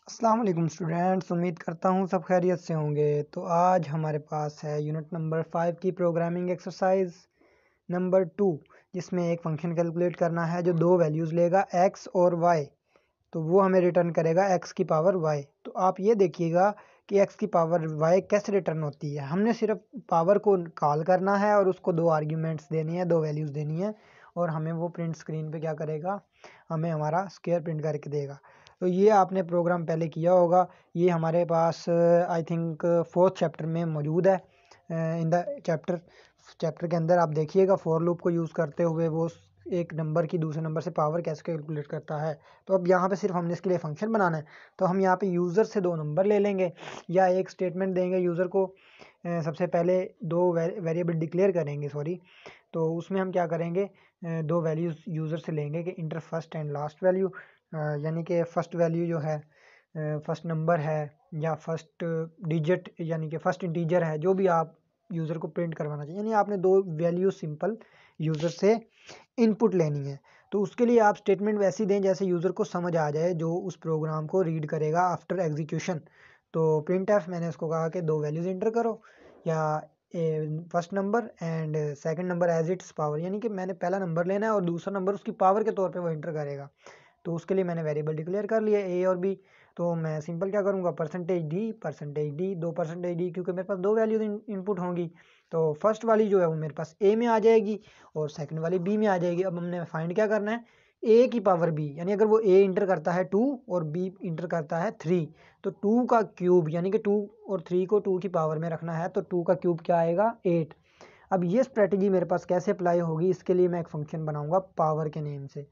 अस्सलाम वालेकुम स्टूडेंट्स, उम्मीद करता हूँ सब खैरियत से होंगे। तो आज हमारे पास है यूनिट नंबर 5 की प्रोग्रामिंग एक्सरसाइज नंबर 2, जिसमें एक फंक्शन कैलकुलेट करना है जो दो वैल्यूज़ लेगा x और y। तो वो हमें रिटर्न करेगा x की पावर y। तो आप ये देखिएगा कि x की पावर y कैसे रिटर्न होती है। हमने सिर्फ पावर को कॉल करना है और उसको दो आर्ग्यूमेंट्स देनी है, दो वैल्यूज़ देनी है, और हमें वो प्रिंट स्क्रीन पे क्या करेगा, हमें हमारा स्क्वायर प्रिंट करके देगा। तो ये आपने प्रोग्राम पहले किया होगा। ये हमारे पास आई थिंक 4th चैप्टर में मौजूद है। इन द चैप्टर के अंदर आप देखिएगा फॉर लूप को यूज़ करते हुए वो एक नंबर की दूसरे नंबर से पावर कैसे कैलकुलेट करता है। तो अब यहाँ पे सिर्फ हमने इसके लिए फंक्शन बनाना है। तो हम यहाँ पे यूज़र से दो नंबर ले लेंगे या एक स्टेटमेंट देंगे यूज़र को। सबसे पहले दो वेरिएबल डिक्लेयर करेंगे, सॉरी। तो उसमें हम क्या करेंगे, दो वैल्यूज़ यूज़र से लेंगे कि inter first and last value, यानी कि फ़र्स्ट वैल्यू जो है फर्स्ट नंबर है या फर्स्ट डिजिट यानी कि फर्स्ट इंटीजर है, जो भी आप यूज़र को प्रिंट करवाना चाहिए। यानी आपने दो वैल्यू सिंपल यूज़र से इनपुट लेनी है। तो उसके लिए आप स्टेटमेंट वैसी दें जैसे यूज़र को समझ आ जाए, जो उस प्रोग्राम को रीड करेगा आफ्टर एग्जीक्यूशन। तो प्रिंट एफ मैंने इसको कहा कि दो वैल्यूज़ इंटर करो, या first number and second number as its power, यानी कि मैंने पहला नंबर लेना है और दूसरा नंबर उसकी पावर के तौर पे वो इंटर करेगा। तो उसके लिए मैंने वेरिएबल डिक्लेयर कर लिया ए और बी। तो मैं सिंपल क्या करूँगा, परसेंटेज डी, दो परसेंटेज डी, क्योंकि मेरे पास दो वैल्यूज इनपुट होंगी। तो फर्स्ट वाली जो है वो मेरे पास ए में आ जाएगी और सेकंड वाली बी में आ जाएगी। अब हमने फाइंड क्या करना है, ए की पावर बी, यानी अगर वो ए इंटर करता है 2 और बी इंटर करता है 3, तो 2 का क्यूब यानी कि 2 और 3 को 2 की पावर में रखना है, तो 2 का क्यूब क्या आएगा, 8। अब ये स्ट्रेटजी मेरे पास कैसे अप्लाई होगी, इसके लिए मैं एक फंक्शन बनाऊंगा पावर के नेम से।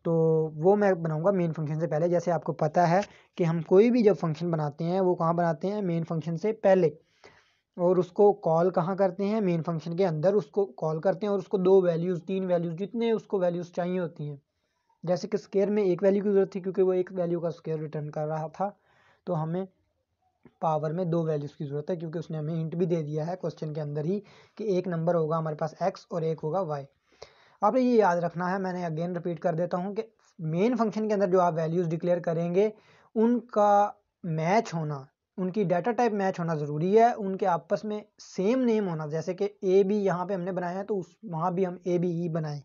तो वो मैं बनाऊंगा मेन फंक्शन से पहले। जैसे आपको पता है कि हम कोई भी जब फंक्शन बनाते हैं वो कहाँ बनाते हैं, मेन फंक्शन से पहले, और उसको कॉल कहाँ करते हैं, मेन फंक्शन के अंदर उसको कॉल करते हैं, और उसको दो वैल्यूज़, तीन वैल्यूज़, जितने उसको वैल्यूज़ चाहिए होती हैं। जैसे कि स्क्वायर में एक वैल्यू की ज़रूरत थी क्योंकि वो एक वैल्यू का स्क्वायर रिटर्न कर रहा था, तो हमें पावर में दो वैल्यूज़ की ज़रूरत है, क्योंकि उसने हमें हिंट भी दे दिया है क्वेश्चन के अंदर ही कि एक नंबर होगा हमारे पास x और एक होगा y। आपने ये याद रखना है, मैंने अगेन रिपीट कर देता हूँ कि मेन फंक्शन के अंदर जो आप वैल्यूज़ डिक्लेयर करेंगे उनका मैच होना, उनकी डाटा टाइप मैच होना ज़रूरी है, उनके आपस में सेम नेम होना। जैसे कि ए बी यहाँ पे हमने बनाया है तो उस वहाँ भी हम ए बी ई बनाएं,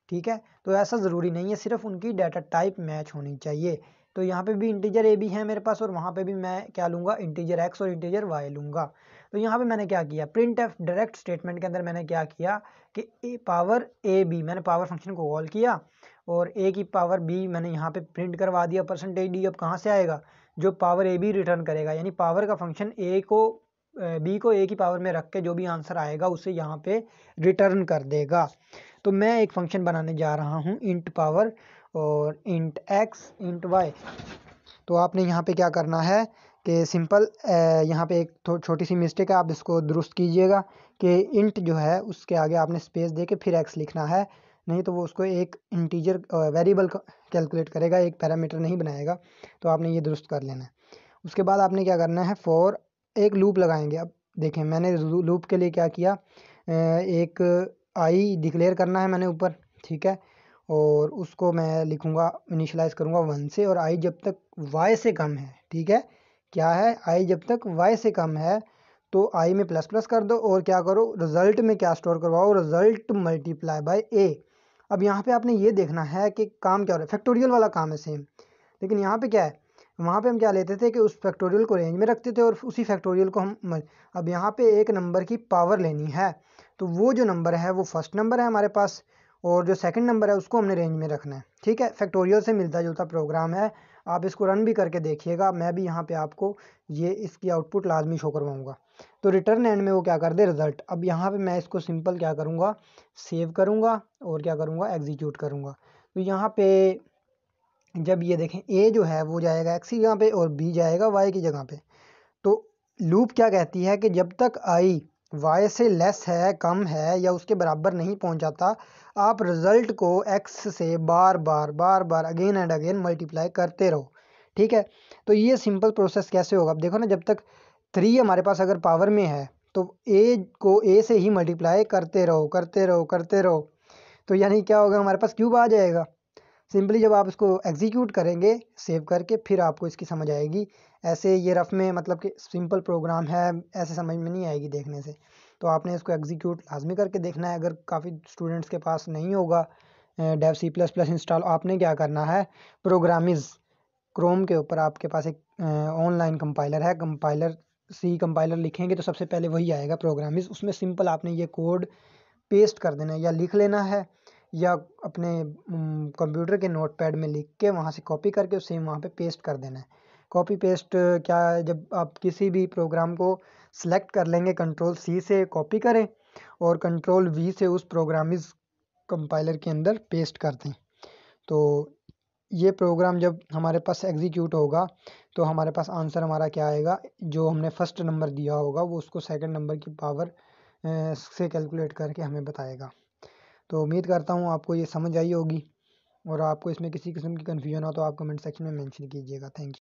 ठीक है। तो ऐसा ज़रूरी नहीं है, सिर्फ उनकी डाटा टाइप मैच होनी चाहिए। तो यहाँ पे भी इंटीजर ए बी है मेरे पास और वहाँ पे भी मैं क्या लूँगा, इंटीजर एक्स और इंटीजर वाई लूँगा। तो यहाँ पे मैंने क्या किया, प्रिंट एफ डायरेक्ट स्टेटमेंट के अंदर मैंने क्या किया कि ए पावर ए बी, मैंने पावर फंक्शन को कॉल किया और ए की पावर बी मैंने यहाँ पे प्रिंट करवा दिया परसेंटेज डी। अब कहाँ से आएगा, जो पावर ए बी रिटर्न करेगा, यानी पावर का फंक्शन ए को बी को ए की पावर में रख के जो भी आंसर आएगा उसे यहाँ पे रिटर्न कर देगा। तो मैं एक फंक्शन बनाने जा रहा हूँ इंट पावर और इंट एक्स इंट वाई। तो आपने यहाँ पे क्या करना है कि सिंपल यहाँ पे एक छोटी सी मिस्टेक है, आप इसको दुरुस्त कीजिएगा कि इंट जो है उसके आगे आपने स्पेस दे के फिर एक्स लिखना है, नहीं तो वो उसको एक इंटीजर वेरिएबल कैलकुलेट करेगा, एक पैरामीटर नहीं बनाएगा। तो आपने ये दुरुस्त कर लेना है। उसके बाद आपने क्या करना है, फॉर एक लूप लगाएंगे। अब देखें मैंने लूप के लिए क्या किया, एक आई डिक्लेयर करना है मैंने ऊपर, ठीक है, और उसको मैं लिखूँगा, इनिशियलाइज़ करूँगा 1 से, और आई जब तक y से कम है, ठीक है। क्या है, आई जब तक y से कम है तो आई में प्लस प्लस कर दो और क्या करो, रिजल्ट में क्या स्टोर करवाओ, रिजल्ट मल्टीप्लाई बाय a। अब यहाँ पे आपने ये देखना है कि काम क्या हो रहा है, फैक्टोरियल वाला काम है सेम, लेकिन यहाँ पे क्या है, वहाँ पे हम क्या लेते थे कि उस फैक्टोरियल को रेंज में रखते थे और उसी फैक्टोरियल को हम अब यहाँ पे एक नंबर की पावर लेनी है, तो वो जो नंबर है वो फर्स्ट नंबर है हमारे पास, और जो सेकंड नंबर है उसको हमने रेंज में रखना है, ठीक है। फैक्टोरियल से मिलता जुलता प्रोग्राम है, आप इसको रन भी करके देखिएगा, मैं भी यहाँ पे आपको ये इसकी आउटपुट लाजमी शो करवाऊँगा। तो रिटर्न एंड में वो क्या कर दे, रिजल्ट। अब यहाँ पे मैं इसको सिंपल क्या करूँगा, सेव करूँगा और क्या करूँगा, एग्जीक्यूट करूँगा। तो यहाँ पे जब ये देखें ए जो है वो जाएगा एक्स की जगह पे और बी जाएगा वाई की जगह पे। तो लूप क्या कहती है कि जब तक आई y से लेस है, कम है या उसके बराबर नहीं पहुंच जाता, आप रिजल्ट को x से बार बार अगेन एंड अगेन मल्टीप्लाई करते रहो, ठीक है। तो ये सिंपल प्रोसेस कैसे होगा, अब देखो ना, जब तक 3 हमारे पास अगर पावर में है तो a को a से ही मल्टीप्लाई करते रहो। तो यानी क्या होगा, हमारे पास क्यूब आ जाएगा। सिंपली जब आप इसको एग्जीक्यूट करेंगे सेव करके, फिर आपको इसकी समझ आएगी। ऐसे ये रफ में मतलब कि सिंपल प्रोग्राम है, ऐसे समझ में नहीं आएगी देखने से। तो आपने इसको एग्जीक्यूट लाजमी करके देखना है। अगर काफ़ी स्टूडेंट्स के पास नहीं होगा डेव C++ इंस्टॉल, आपने क्या करना है, प्रोग्रामिज़ क्रोम के ऊपर आपके पास एक ऑनलाइन कंपाइलर है, कंपाइलर सी कंपाइलर लिखेंगे तो सबसे पहले वही आएगा प्रोग्रामिज़। उसमें सिंपल आपने ये कोड पेस्ट कर देना है, या लिख लेना है, या अपने कंप्यूटर के नोटपैड में लिख के वहाँ से कॉपी करके उसे वहाँ पे पेस्ट कर देना है। कॉपी पेस्ट क्या है, जब आप किसी भी प्रोग्राम को सिलेक्ट कर लेंगे, कंट्रोल C से कॉपी करें और कंट्रोल V से उस प्रोग्रामिज़ कंपाइलर के अंदर पेस्ट कर दें। तो ये प्रोग्राम जब हमारे पास एग्जीक्यूट होगा तो हमारे पास आंसर हमारा क्या आएगा, जो हमने फर्स्ट नंबर दिया होगा वो उसको सेकंड नंबर की पावर से कैलकुलेट करके हमें बताएगा। तो उम्मीद करता हूँ आपको ये समझ आई होगी, और आपको इसमें किसी किस्म की कन्फ्यूजन हो तो आप कमेंट सेक्शन में मेंशन कीजिएगा। Thank you.